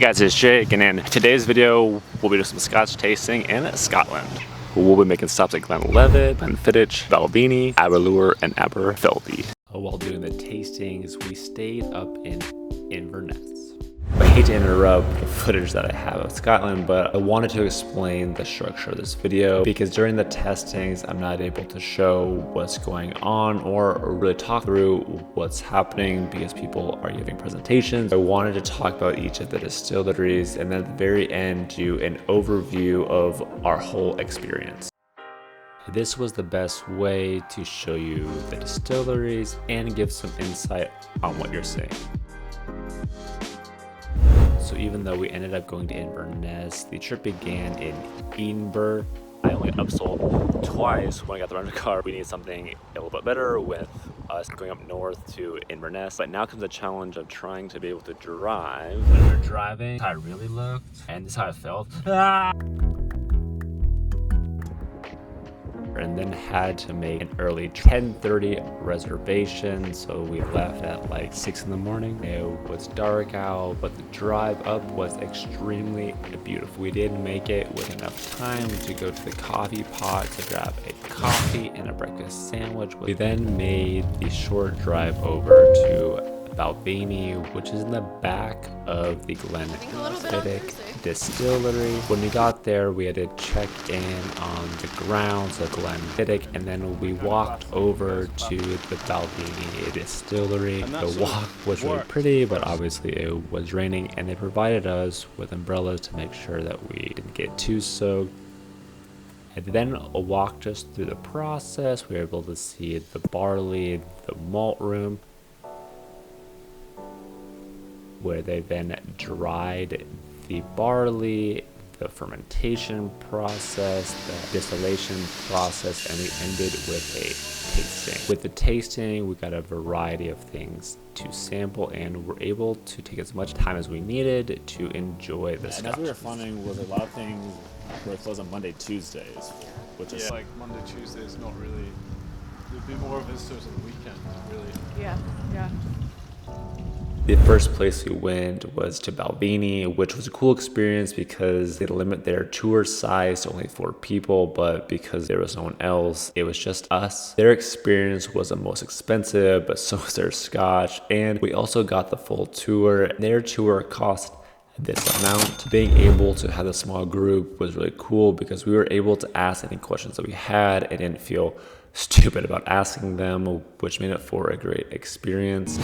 Hey guys, it's Jake, and in today's video, we'll be doing some Scotch tasting in Scotland. We'll be making stops at Glenlivet, Glenfiddich, Balvenie, Aberlour, and Aberlour. While doing the tastings, we stayed up in Inverness. I hate to interrupt the footage that I have of Scotland, but I wanted to explain the structure of this video because during the testings, I'm not able to show what's going on or really talk through what's happening because people are giving presentations. I wanted to talk about each of the distilleries and then at the very end do an overview of our whole experience. This was the best way to show you the distilleries and give some insight on what you're seeing. So even though we ended up going to Inverness, the trip began in Edinburgh. I only upsold twice when I got the rental car. We needed something a little bit better with us going up north to Inverness. But now comes the challenge of trying to be able to drive. When we were driving, this is how I really looked, and this is how I felt. And then had to make an early 10:30 reservation, so we left at like 6 in the morning. It was dark out, but the drive up was extremely beautiful. We did make it with enough time to go to the coffee pot to grab a coffee and a breakfast sandwich. We then made the short drive over to Balvenie, which is in the back of the Glenfiddich distillery. When we got there, we had to check in on the grounds of Glenfiddich, and then we walked over to the Balvenie distillery. The walk was really pretty, but obviously it was raining, and they provided us with umbrellas to make sure that we didn't get too soaked. And then walked us through the process. We were able to see the barley, the malt room, where they then dried the barley, the fermentation process, the distillation process, and we ended with a tasting. With the tasting, we got a variety of things to sample and were able to take as much time as we needed to enjoy the Scotch. And as we were finding, was a lot of things were closed on Monday, Tuesdays, which is like Monday, Tuesdays, not really. There'd be more visitors on the weekend, really. Yeah. The first place we went was to Balvenie, which was a cool experience because they limit their tour size to only 4 people, but because there was no one else, it was just us. Their experience was the most expensive, but so was their Scotch, and we also got the full tour. Their tour cost this amount. Being able to have a small group was really cool because we were able to ask any questions that we had and didn't feel stupid about asking them, which made it for a great experience.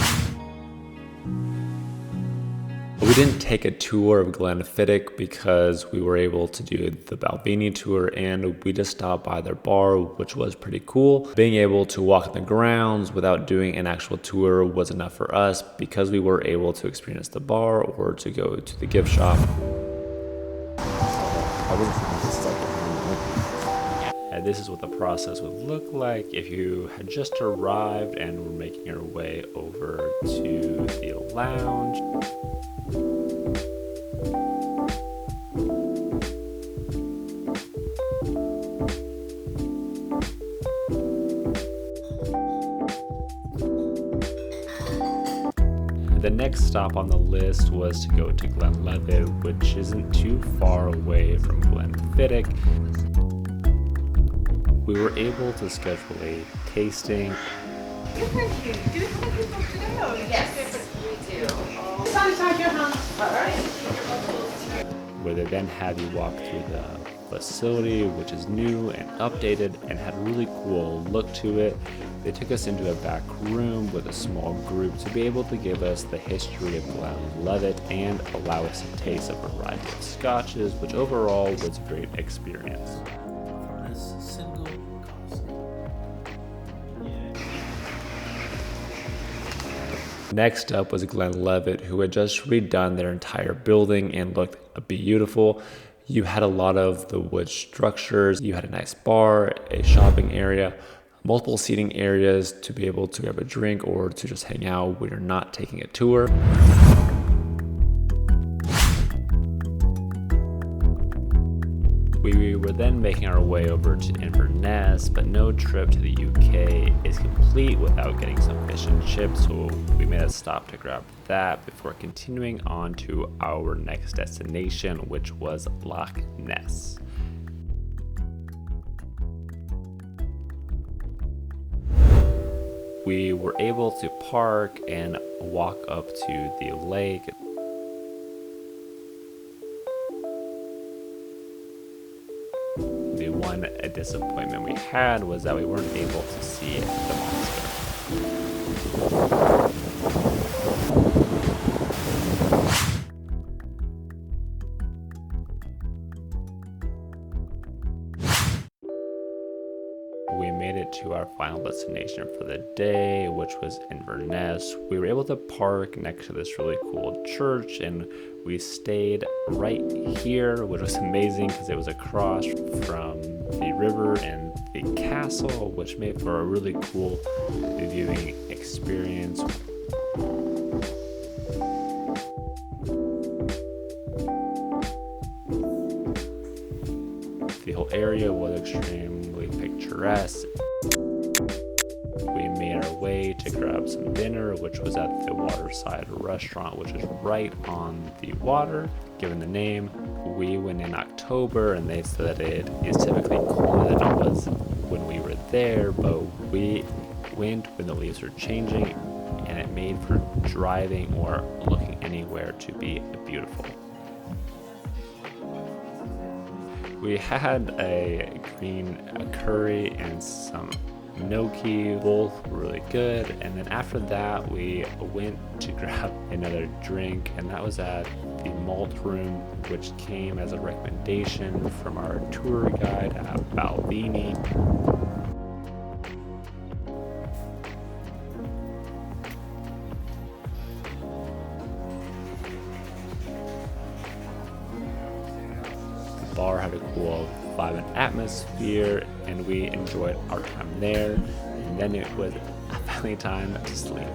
We didn't take a tour of Glenfiddich because we were able to do the Balvenie tour, and we just stopped by their bar, which was pretty cool. Being able to walk the grounds without doing an actual tour was enough for us because we were able to experience the bar or to go to the gift shop. And this is what the process would look like if you had just arrived and were making your way over to the lounge. The next stop on the list was to go to Glenlivet, which isn't too far away from Glenfiddich. We were able to schedule a tasting. Thank you. Do we have anything to know? Yes, we do. Sanitize your hands first. Where they then have you walk through the facility, which is new and updated and had a really cool look to it. They took us into a back room with a small group to be able to give us the history of Glenlivet and allow us to taste a variety of scotches, which overall was a great experience. Next up was Glenlivet, who had just redone their entire building and looked beautiful. You had a lot of the wood structures, you had a nice bar, a shopping area, multiple seating areas to be able to have a drink or to just hang out when you're not taking a tour. We We were then making our way over to Inverness, but no trip to the UK is complete without getting some fish and chips, so we made a stop to grab that before continuing on to our next destination, which was Loch Ness. We were able to park and walk up to the lake. The one disappointment we had was that we weren't able to see the monster. We made it to our final destination for the day, which was Inverness. We were able to park next to this really cool church, and we stayed right here, which was amazing because it was across from the river and the castle, which made for a really cool viewing experience. The whole area was extremely picturesque. We made our way to grab some dinner, which was at the waterside restaurant, which is right on the water. Given the name, we went in October and they said that it is typically colder than it was when we were there, but we went when the leaves were changing and it made for driving or looking anywhere to be beautiful. We had a green curry and some gnocchi, both really good. And then after that, we went to grab another drink, and that was at the Malt Room, which came as a recommendation from our tour guide at Balvenie. Bar had a cool vibe and atmosphere, and we enjoyed our time there. And then it was finally time to sleep.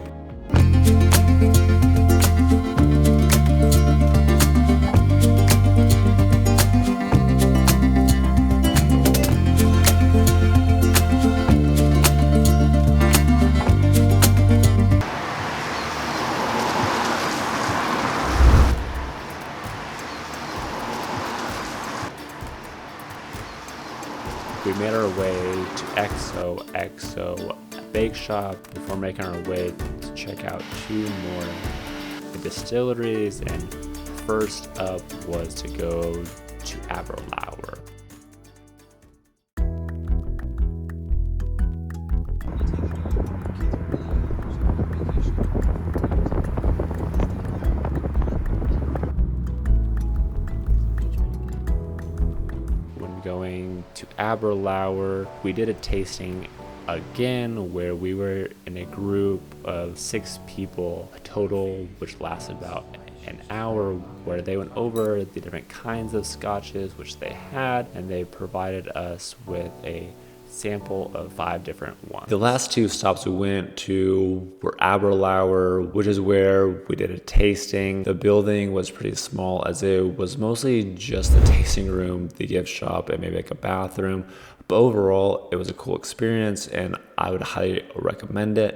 We made our way to XO Bake Shop before making our way to check out two more distilleries, and first up was to go to Aberlour. Going to Aberlour, we did a tasting again where we were in a group of 6 people total, which lasted about an hour, where they went over the different kinds of scotches which they had, and they provided us with a sample of 5 different ones. The last 2 stops we went to were Aberlour, which is where we did a tasting. The building was pretty small, as it was mostly just the tasting room, the gift shop, and maybe like a bathroom. But overall, it was a cool experience, and I would highly recommend it.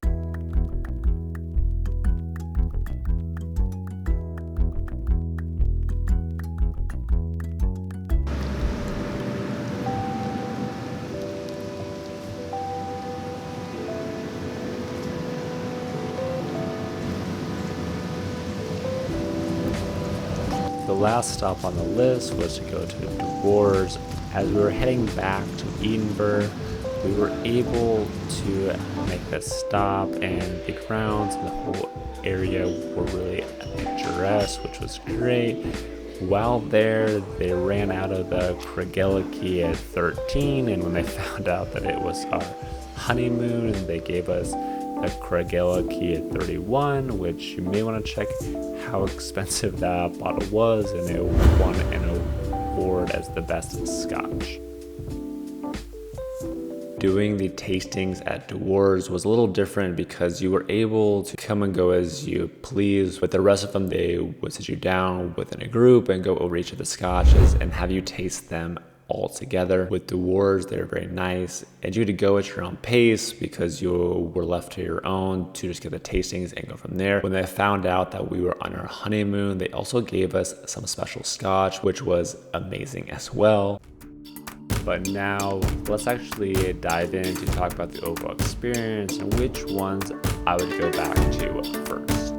The last stop on the list was to go to Dewar. As we were heading back to Edinburgh, we were able to make the stop, and the grounds and the whole area were really picturesque, which was great. While there, they ran out of the Craigellachie at 13, and when they found out that it was our honeymoon, they gave us a Craigellachie at 31, which you may want to check how expensive that bottle was, and it won an award as the best Scotch. Doing the tastings at Dewar's was a little different because you were able to come and go as you please. With the rest of them, they would sit you down within a group and go over each of the scotches and have you taste them all together. With Dewars, they're very nice, and you had to go at your own pace because you were left to your own to just get the tastings and go from there. When they found out that we were on our honeymoon, they also gave us some special scotch, which was amazing as well. But now let's actually dive in to talk about the overall experience and which ones I would go back to first.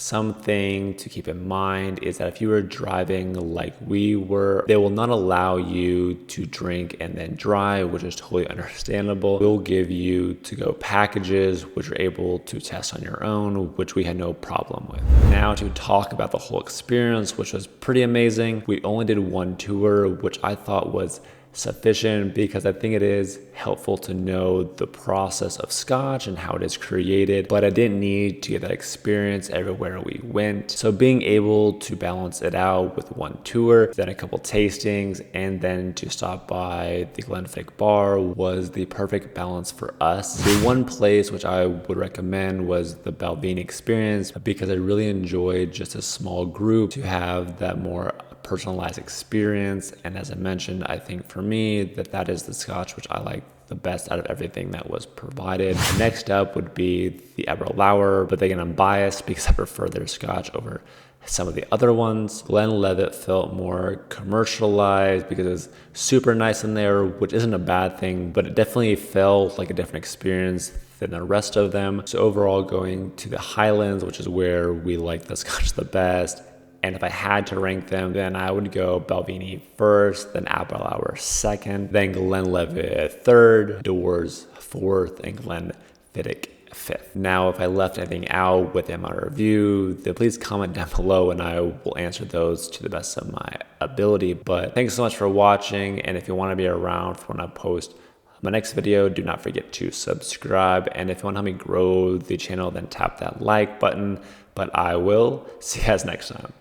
Something to keep in mind is that if you were driving like we were, they will not allow you to drink and then drive, which is totally understandable. We'll give you to-go packages, which you're able to test on your own, which we had no problem with. Now to talk about the whole experience, which was pretty amazing. We only did one tour, which I thought was sufficient because I think it is helpful to know the process of scotch and how it is created, but I didn't need to get that experience everywhere we went. So being able to balance it out with one tour, then a couple tastings, and then to stop by the Glenfiddich bar was the perfect balance for us. The one place which I would recommend was the Balvenie experience because I really enjoyed just a small group to have that more personalized experience. And as I mentioned, I think for me that is the scotch which I like the best out of everything that was provided. Next up would be the Aberlour, but again, I'm biased because I prefer their scotch over some of the other ones. Glenlivet felt more commercialized because it was super nice in there, which isn't a bad thing, but it definitely felt like a different experience than the rest of them. So overall, going to the Highlands, which is where we like the scotch the best. And if I had to rank them, then I would go Balvenie first, then Aberlour second, then Glenlivet third, Dewar's fourth, and Glenfiddich fifth. Now, if I left anything out within my review, then please comment down below and I will answer those to the best of my ability. But thanks so much for watching. And if you want to be around for when I post my next video, do not forget to subscribe. And if you want to help me grow the channel, then tap that like button. But I will see you guys next time.